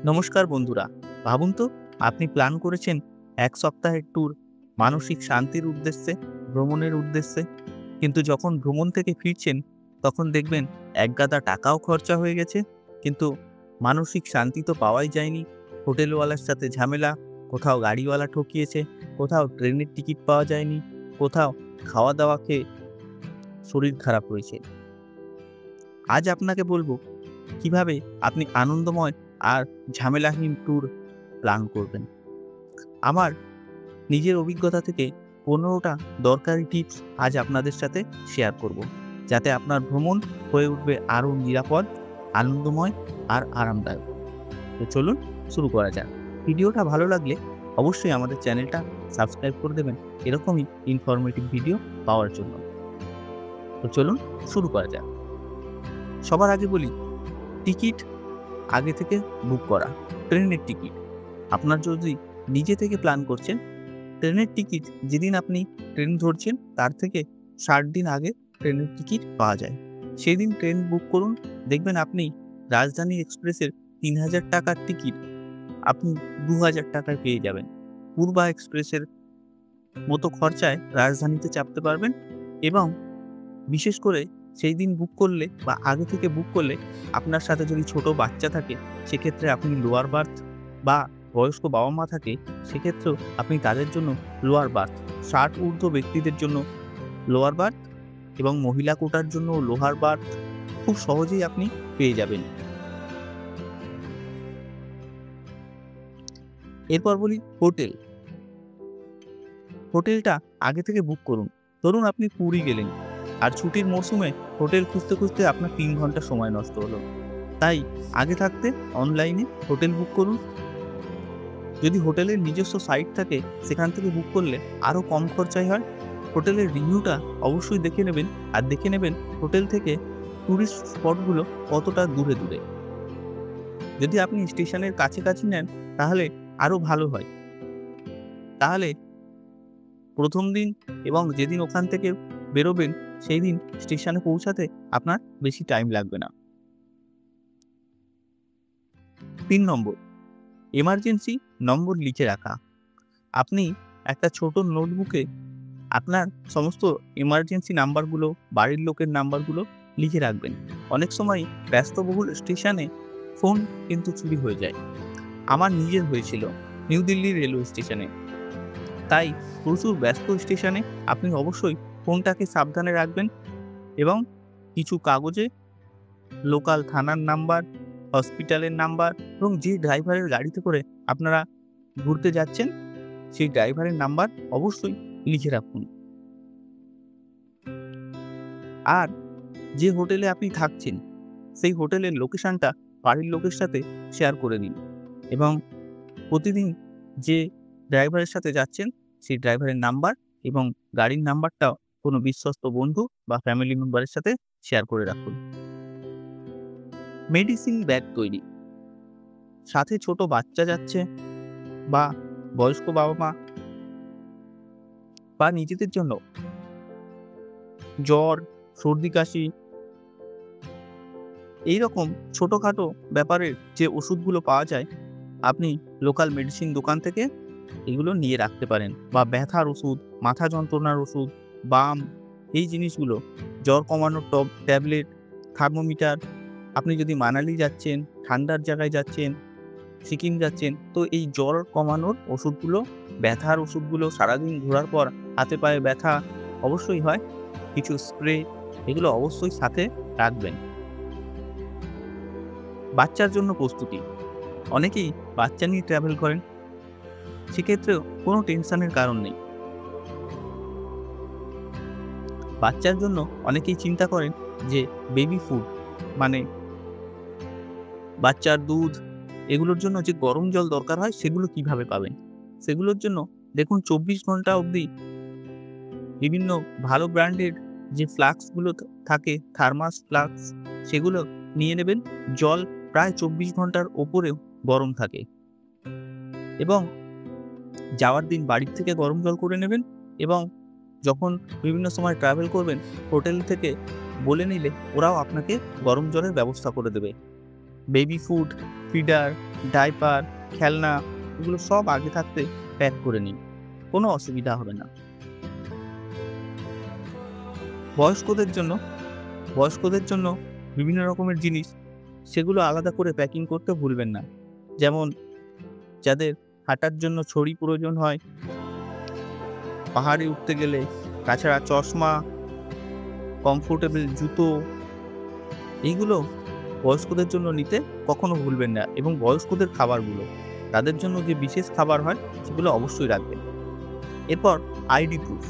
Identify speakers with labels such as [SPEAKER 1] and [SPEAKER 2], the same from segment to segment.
[SPEAKER 1] নমস্কার বন্ধুরা, ভাবুন তো আপনি প্ল্যান করেছেন ১ সপ্তাহের ট্যুর মানসিক শান্তির উদ্দেশ্যে, ভ্রমণের উদ্দেশ্যে। কিন্তু যখন ভ্রমণ থেকে ফিরছেন তখন দেখবেন একগাদা টাকাও খরচা হয়ে গেছে, কিন্তু মানসিক শান্তি তো পাওয়াই যায়নি। হোটেলওয়ালার সাথে ঝামেলা, কোথাও গাড়িওয়ালা ঠকিয়েছে, কোথাও ট্রেনের টিকিট পাওয়া যায়নি, কোথাও খাওয়া-দাওয়া খেয়ে শরীর খারাপ হয়েছে। আজ আপনাকে বলবো কিভাবে আপনি আনন্দময় আর ঝামেলাহীন ট্যুর প্ল্যান করবেন। আমার নিজের অভিজ্ঞতা থেকে ১৫টা দরকারি টিপস আজ আপনাদের সাথে শেয়ার করব, যাতে আপনার ভ্রমণ হয়ে উঠবে আরও নিরাপদ, আনন্দময় আর আরামদায়ক। তো চলুন শুরু করা যাক। ভিডিওটা ভালো লাগলে অবশ্যই আমাদের চ্যানেলটা সাবস্ক্রাইব করে দেবেন এরকমই ইনফরমেটিভ ভিডিও পাওয়ার জন্য। তো চলুন শুরু করা যাক। সবার আগে বলি, টিকিট আগে থেকে বুক করা। ট্রেনের টিকিট আপনার যদি নিজে থেকে প্ল্যান করছেন, ট্রেনের টিকিট যেদিন আপনি ট্রেন ধরছেন তার থেকে ৬০ দিন আগে ট্রেনের টিকিট পাওয়া যায়। সেই দিন ট্রেন বুক করুন, দেখবেন আপনি রাজধানী এক্সপ্রেসের ৩,০০০ টাকার টিকিট আপনি ২,০০০ টাকায় পেয়ে যাবেন। পূর্বা এক্সপ্রেসের মতো খরচায় রাজধানীতে চাপতে পারবেন। এবং বিশেষ করে সেই দিন বুক করলে বা আগে থেকে বুক করলে আপনার সাথে যদি ছোট বাচ্চা থাকে, সেক্ষেত্রে আপনি লোয়ার বার্থ, বা বয়স্ক বাবা-মা থাকে সেক্ষেত্রেও আপনি তাদের জন্য লোয়ার বার্থ, ৬০ ঊর্ধ্ব ব্যক্তিদের জন্য লোয়ার বার্থ এবং মহিলা কোটার জন্য লোহার বার্থ খুব সহজেই আপনি পেয়ে যাবেন। এরপর বলি হোটেল। হোটেলটা আগে থেকে বুক করুন। ধরুন আপনি পুরী গেলেন, আর ছুটির মরশুমে হোটেল খুঁজতে খুঁজতে আপনার ৩ ঘন্টা সময় নষ্ট হলো। তাই আগে থাকতে অনলাইনে হোটেল বুক করুন। যদি হোটেলের নিজস্ব সাইট থাকে সেখান থেকে বুক করলে আরও কম খরচায় হয়। হোটেলের রিভিউটা অবশ্যই দেখে নেবেন, আর দেখে নেবেন হোটেল থেকে টুরিস্ট স্পটগুলো কতটা দূরে দূরে। যদি আপনি স্টেশনের কাছাকাছি নেন তাহলে আরও ভালো হয়। তাহলে প্রথম দিন এবং যেদিন ওখান থেকে বেরোবেন সেই দিন স্টেশনে পৌঁছাতে আপনার বেশি টাইম লাগবে না। ৩ নম্বর, এমার্জেন্সি নম্বর লিখে রাখা। আপনি একটা ছোট নোটবুকে আপনার সমস্ত এমার্জেন্সি নাম্বারগুলো, বাড়ির লোকের নাম্বারগুলো লিখে রাখবেন। অনেক সময় ব্যস্তবহুল স্টেশনে ফোন কিন্তু চুরি হয়ে যায়। আমার নিজের হয়েছিল নিউ দিল্লি রেলওয়ে স্টেশনে। তাই প্রচুর ব্যস্ত স্টেশনে আপনি অবশ্যই ফোনটাকে সাবধানে রাখবেন এবং কিছু কাগজে লোকাল থানার নাম্বার, হসপিটালের নাম্বার এবং যে ড্রাইভারের গাড়িতে করে আপনারা ঘুরতে যাচ্ছেন সেই ড্রাইভারের নাম্বার অবশ্যই লিখে রাখুন। আর যে হোটেলে আপনি থাকছেন সেই হোটেলের লোকেশনটা বাড়ির লোকের সাথে শেয়ার করে দিন, এবং প্রতিদিন যে ড্রাইভারের সাথে যাচ্ছেন সেই ড্রাইভারের নাম্বার এবং গাড়ির নাম্বারটাও কোনো বিশ্বস্ত বন্ধু বা ফ্যামিলি মেম্বারের সাথে শেয়ার করে রাখুন। মেডিসিন ব্যাগ তৈরি। সাথে ছোট বাচ্চা যাচ্ছে বা বয়স্ক বাবা-মা বা নিজেদের জন্য জ্বর, সর্দি-কাশি এইরকম ছোটখাটো ব্যাপারের যে ওষুধগুলো পাওয়া যায়, আপনি লোকাল মেডিসিন দোকান থেকে এগুলো নিয়ে রাখতে পারেন। বা ব্যথার ওষুধ, মাথা যন্ত্রণার ওষুধ, বাম, এই জিনিসগুলো, জ্বর কমানোর ট্যাবলেট, থার্মোমিটার। আপনি যদি মানালি যাচ্ছেন, ঠান্ডার জায়গায় যাচ্ছেন, সিকিম যাচ্ছেন, তো এই জ্বর কমানোর ওষুধগুলো, ব্যথার ওষুধগুলো, সারাদিন ঘোরার পর হাতে পায়ে ব্যথা অবশ্যই হয়, কিছু স্প্রে, এগুলো অবশ্যই সাথে রাখবেন। বাচ্চার জন্য প্রস্তুতি। অনেকেই বাচ্চা নিয়ে ট্রাভেল করেন, সেক্ষেত্রেও কোনো টেনশনের কারণ নেই। বাচ্চার জন্য অনেকেই চিন্তা করেন যে বেবি ফুড, মানে বাচ্চার দুধ, এগুলোর জন্য যে গরম জল দরকার হয় সেগুলো কিভাবে পাবেন? সেগুলোর জন্য দেখুন ২৪ ঘন্টা অবধি বিভিন্ন ভালো ব্র্যান্ডের যে ফ্লাস্কগুলো থাকে, থার্মাস ফ্লাস্ক, সেগুলো নিয়ে নেবেন। জল প্রায় ২৪ ঘন্টার ওপরেও গরম থাকে, এবং যাওয়ার দিন বাড়ির থেকে গরম জল করে নেবেন। এবং যখন বিভিন্ন সময় ট্রাভেল করবেন, হোটেল থেকে বলে নিলে ওরাও আপনাকে গরম জলের ব্যবস্থা করে দেবে। বেবি ফুড, ফিডার, ডাইপার, খেলনা এগুলো সব আগে থাকতে প্যাক করে নিন, কোনো অসুবিধা হবে না। বয়স্কদের জন্য বয়স্কদের জন্য বিভিন্ন রকমের জিনিস, সেগুলো আলাদা করে প্যাকিং করতে ভুলবেন না। যেমন যাদের হাঁটার জন্য ছড়ি প্রয়োজন হয়, পাহাড়ে উঠতে গেলে, তাছাড়া চশমা, কমফোর্টেবল জুতো, এইগুলো বয়স্কদের জন্য নিতে কখনো ভুলবেন না। এবং বয়স্কদের খাবারগুলো, তাদের জন্য যে বিশেষ খাবার হয় সেগুলো অবশ্যই রাখবেন। এরপর আইডি প্রুফ।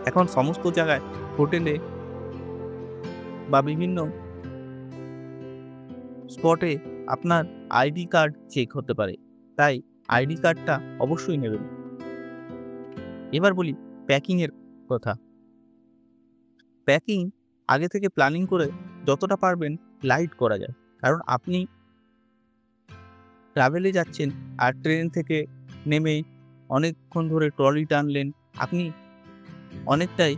[SPEAKER 1] এখন সমস্ত জায়গায়, হোটেলে বা বিভিন্ন স্পটে আপনার আইডি কার্ড চেক হতে পারে, তাই আইডি কার্ডটা অবশ্যই নেবেন। এবার বলি প্যাকিং এর কথা। প্যাকিং আগে থেকে প্ল্যানিং করে যতটা পারবেন লাইট করা যায়। কারণ আপনি ট্রাভেলে যাচ্ছেন আর ট্রেন থেকে নেমে অনেকক্ষণ ধরে ট্রলি টানলেন, আপনি অনেকটাই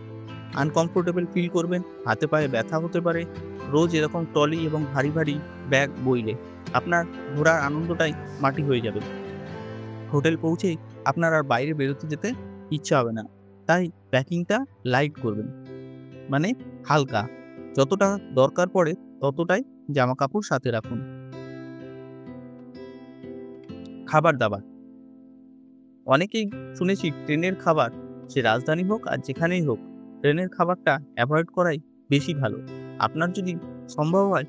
[SPEAKER 1] আনকমফোর্টেবল ফিল করবেন, হাতে পায়ে ব্যথা হতে পারে। রোজ এরকম ট্রলি এবং ভারী ভারী ব্যাগ বইলে আপনার ঘোরার আনন্দটাই মাটি হয়ে যাবে। হোটেল পৌঁছেই আপনার আর বাইরে বেরোতে যেতে ইচ্ছা হবে না। তাই প্যাকিংটা লাইট করবেন, মানে হালকা। যতটা দরকার পড়ে ততটাই জামাকাপড় সাথে রাখুন। খাবার-দাবার। অনেকেই শুনেছি ট্রেনের খাবার, সে রাজধানী হোক আর যেখানেই হোক, ট্রেনের খাবারটা অ্যাভয়েড করাই বেশি ভালো। আপনার যদি সম্ভব হয়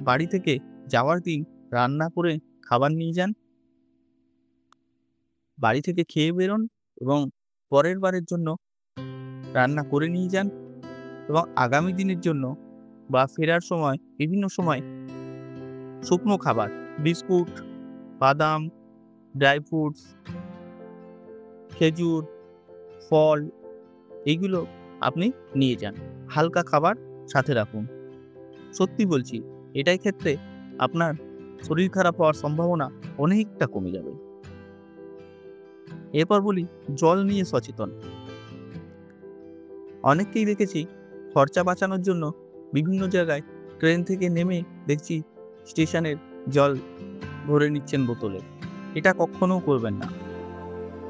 [SPEAKER 1] বাড়ি থেকে যাওয়ার দিন রান্না করে খাবার নিয়ে যান, বাড়ি থেকে খেয়ে বেরোন এবং পরের বারের জন্য রান্না করে নিয়ে যান, এবং আগামী দিনের জন্য বা ফেরার সময় বিভিন্ন সময় শুকনো খাবার, বিস্কুট, বাদাম, ড্রাই ফ্রুটস, খেজুর, ফল, এইগুলো আপনি নিয়ে যান। হালকা খাবার সাথে রাখুন। সত্যি বলছি, এটাই ক্ষেত্রে আপনার শরীর খারাপ হওয়ার সম্ভাবনা অনেকটা কমে যাবে। এরপর বলি জল নিয়ে সচেতন। অনেককেই দেখেছি খরচা বাঁচানোর জন্য বিভিন্ন জায়গায় ট্রেন থেকে নেমে দেখছি স্টেশনের জল ভরে নিচ্ছেন বোতলে। এটা কখনো করবেন না।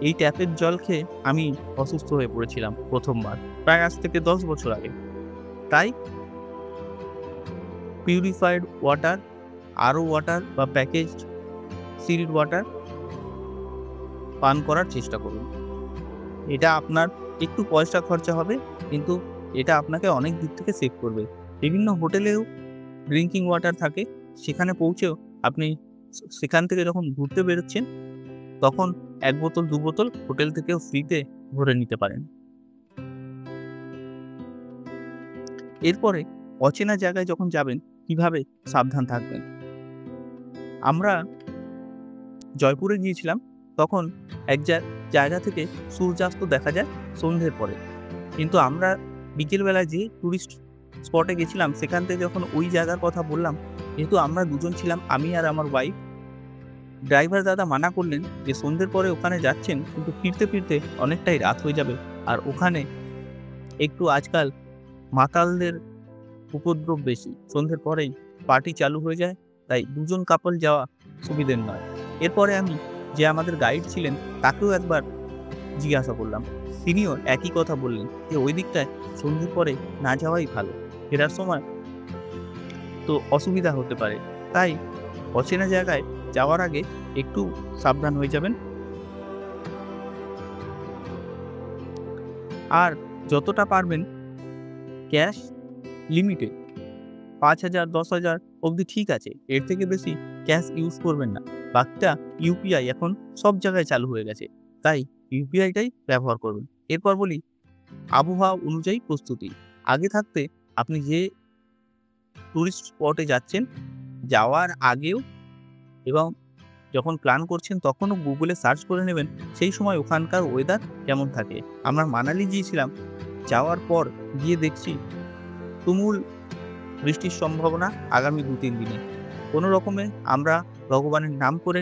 [SPEAKER 1] এই ট্যাপের জল খেয়ে আমি অসুস্থ হয়ে পড়েছিলাম প্রথমবার, প্রায় আজ থেকে 10 বছর আগে। তাই পিউরিফাইড ওয়াটার, আরও ওয়াটার বা প্যাকেজড সিল্ড ওয়াটার পান করার চেষ্টা করুন। এটা আপনার একটু পয়সা খরচা হবে, কিন্তু এটা আপনাকে অনেক দিক থেকে সেভ করবে। বিভিন্ন হোটেলেও ড্রিঙ্কিং ওয়াটার থাকে, সেখানে পৌঁছেও আপনি সেখান থেকে যখন ঘুরতে বেরোচ্ছেন, তখন 1 বোতল 2 বোতল হোটেল থেকেও ফ্রিতে ভরে নিতে পারেন। এরপরে অচেনা জায়গায় যখন যাবেন কিভাবে সাবধান থাকবেন। আমরা জয়পুরে গিয়েছিলাম, তখন এক জায়গা থেকে সূর্যাস্ত দেখা যায় সন্ধ্যের পরে। কিন্তু আমরা বিকেলবেলায় যে টুরিস্ট স্পটে গেছিলাম, সেখান থেকে যখন ওই জায়গার কথা বললাম, যেহেতু আমরা দুজন ছিলাম, আমি আর আমার ওয়াইফ, ড্রাইভার দাদা মানা করলেন যে সন্ধ্যের পরে ওখানে যাচ্ছেন কিন্তু ফিরতে ফিরতে অনেকটাই রাত হয়ে যাবে, আর ওখানে একটু আজকাল মাতালদের উপদ্রব বেশি, সন্ধ্যের পরেই পার্টি চালু হয়ে যায়, তাই দুজন কাপল যাওয়া সুবিধের নয়। এরপরে আমি, যে আমাদের গাইড ছিলেন, তাকেও একবার জিজ্ঞাসা করলাম, তিনিও একই কথা বললেন যে ওই দিকটায় সন্ধ্যের পরে না যাওয়াই ভালো, ফেরার সময় তো অসুবিধা হতে পারে। তাই অচেনা জায়গায় যাওয়ার আগে একটু সাবধান হয়ে যাবেন। আর যতটা পারবেন ক্যাশ লিমিটেড, 5,000 10,000 অবধি ঠিক আছে, এর থেকে বেশি ক্যাশ ইউজ করবেন না। বাকিটা ইউপিআই এখন সব জায়গায় চালু হয়ে গেছে, তাই ইউপিআইটাই ব্যবহার করবেন। এরপর বলি আবহাওয়া অনুযায়ী প্রস্তুতি। আগে থাকতে আপনি যে টুরিস্ট স্পটে যাচ্ছেন, যাওয়ার আগেও এবং যখন প্ল্যান করছেন তখনও গুগলে সার্চ করে নেবেন সেই সময় ওখানকার ওয়েদার কেমন থাকে। আমরা মানালি গিয়েছিলাম, যাওয়ার পর গিয়ে দেখছি তুমুল বৃষ্টির সম্ভাবনা আগামী 2-3 দিনে। কোনো রকমে আমরা ভগবানের নাম করে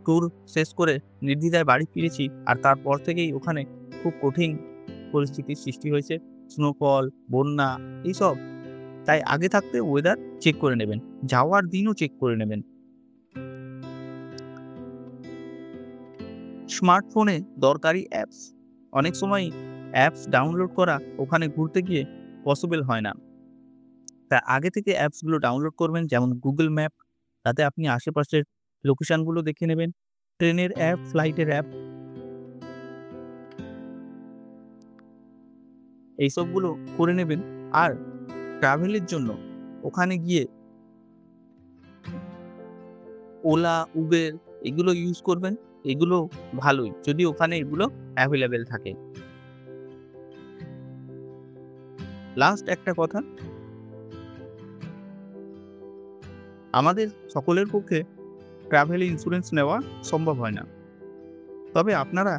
[SPEAKER 1] ট্যুর শেষ করে নির্দ্বিধায় বাড়ি ফিরেছি, আর তারপর থেকেই ওখানে খুব কঠিন পরিস্থিতির সৃষ্টি হয়েছে, স্নোফল, বন্যা, এইসব। তাই আগে থাকতে ওয়েদার চেক করে নেবেন, যাওয়ার দিনও চেক করে নেবেন। স্মার্টফোনে দরকারি অ্যাপস। অনেক সময় অ্যাপস ডাউনলোড করা ওখানে ঘুরতে গিয়ে পসিবল হয় না। তা আগে থেকে অ্যাপসগুলো ডাউনলোড করবেন, যেমন Google ম্যাপ, তাতে আপনি আশেপাশের লোকেশনগুলো দেখে নেবেন। ট্রেনের অ্যাপ, ফ্লাইটের অ্যাপ, এইসবগুলো করে নেবেন। আর ট্রাভেলের জন্য ওখানে গিয়ে ওলা, উবের এগুলো ইউজ করবেন। এগুলো ভালোই, যদি ওখানে এগুলো অ্যাভেলেবেল থাকে। লাস্ট একটা কথা, আমাদের সকলের পক্ষে ট্রাভেল ইন্স্যুরেন্স নেওয়া সম্ভব হয় না। তবে আপনারা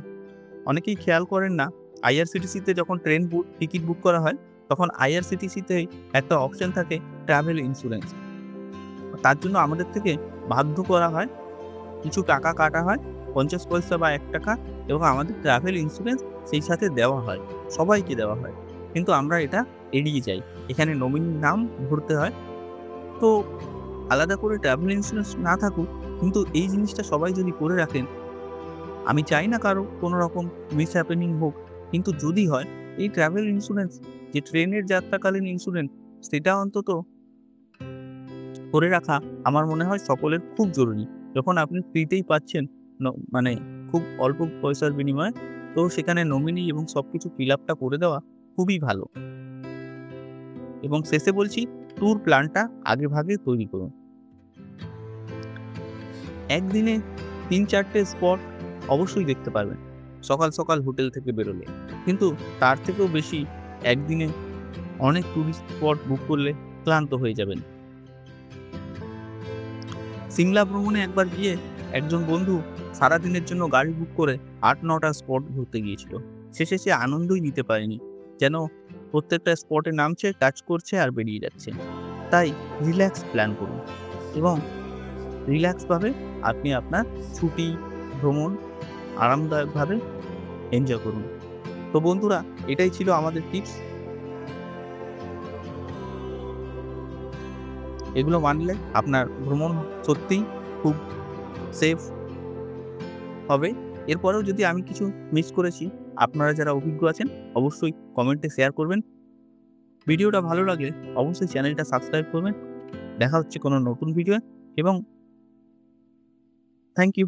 [SPEAKER 1] অনেকেই খেয়াল করেন না, আইআরসিটিসিতে যখন ট্রেন টিকিট বুক করা হয়, তখন আইআরসিটিসিতেই একটা অপশন থাকে ট্রাভেল ইন্স্যুরেন্স। তার জন্য আমাদের থেকে বাধ্য করা হয়, কিছু টাকা কাটা হয়, ৫০ পয়সা বা ৳১, এবং আমাদের ট্রাভেল ইন্স্যুরেন্স সেই সাথে দেওয়া হয়। সবাইকে দেওয়া হয়। কিন্তু আমরা এটা এড়িয়ে যাই। এখানে নমিনির নাম ভরতে হয়। তো আলাদা করে ট্রাভেল ইন্স্যুরেন্স না থাকুক, কিন্তু এই জিনিসটা সবাই যদি করে রাখেন, আমি চাই না কারো কোনো রকম মিসহ্যাপেনিং হোক। কিন্তু যদি হয়, এই ট্রাভেল ইন্স্যুরেন্স, যে ট্রেনের যাত্রাকালীন ইন্স্যুরেন্স, সেটা অন্তত করে রাখা আমার মনে হয় সকলের খুব জরুরি। যখন আপনি ফ্রিতেই পাচ্ছেন, ন মানে খুব অল্প পয়সার বিনিময়ে, তো সেখানে নমিনি এবং সবকিছু ফিল আপটা করে দেওয়া খুবই ভালো। এবং শেষে বলছি, ট্যুর প্ল্যানটা আগেভাগে তৈরি করুন। একদিনে ৩-৪ টে স্পট অবশ্যই দেখতে পারবেন, সকাল, সকাল হোটেল থেকে বেরোলে। কিন্তু তার থেকেও বেশি একদিনে অনেক টুরিস্ট স্পট বুক করলে ক্লান্ত হয়ে যাবেন। সিমলা ভ্রমণে একবার গিয়ে একজন বন্ধু সারাদিনের জন্য গাড়ি বুক করে ৮-৯ টা স্পট ঘুরতে গিয়েছিল। শেষে সে আনন্দই নিতে পারেনি। যেন প্রত্যেকটা স্পটে নামছে, টাচ করছে আর বেরিয়ে যাচ্ছে। তাই রিল্যাক্স প্ল্যান করুন এবং রিল্যাক্সভাবে আপনি আপনার ছুটি, ভ্রমণ আরামদায়কভাবে এনজয় করুন। তো বন্ধুরা, এটাই ছিল আমাদের টিপস। এগুলো মানলে আপনার ভ্রমণ সত্যিই খুব সেফ হবে। এরপরেও যদি আমি কিছু মিস করেছি, আপনারা যারা অভিজ্ঞ আছেন অবশ্যই কমেন্টে শেয়ার করবেন। ভিডিওটা ভালো লাগলে অবশ্যই চ্যানেলটা সাবস্ক্রাইব করবেন। দেখা হচ্ছে কোনো নতুন ভিডিওয়ে, এবং থ্যাংক ইউ।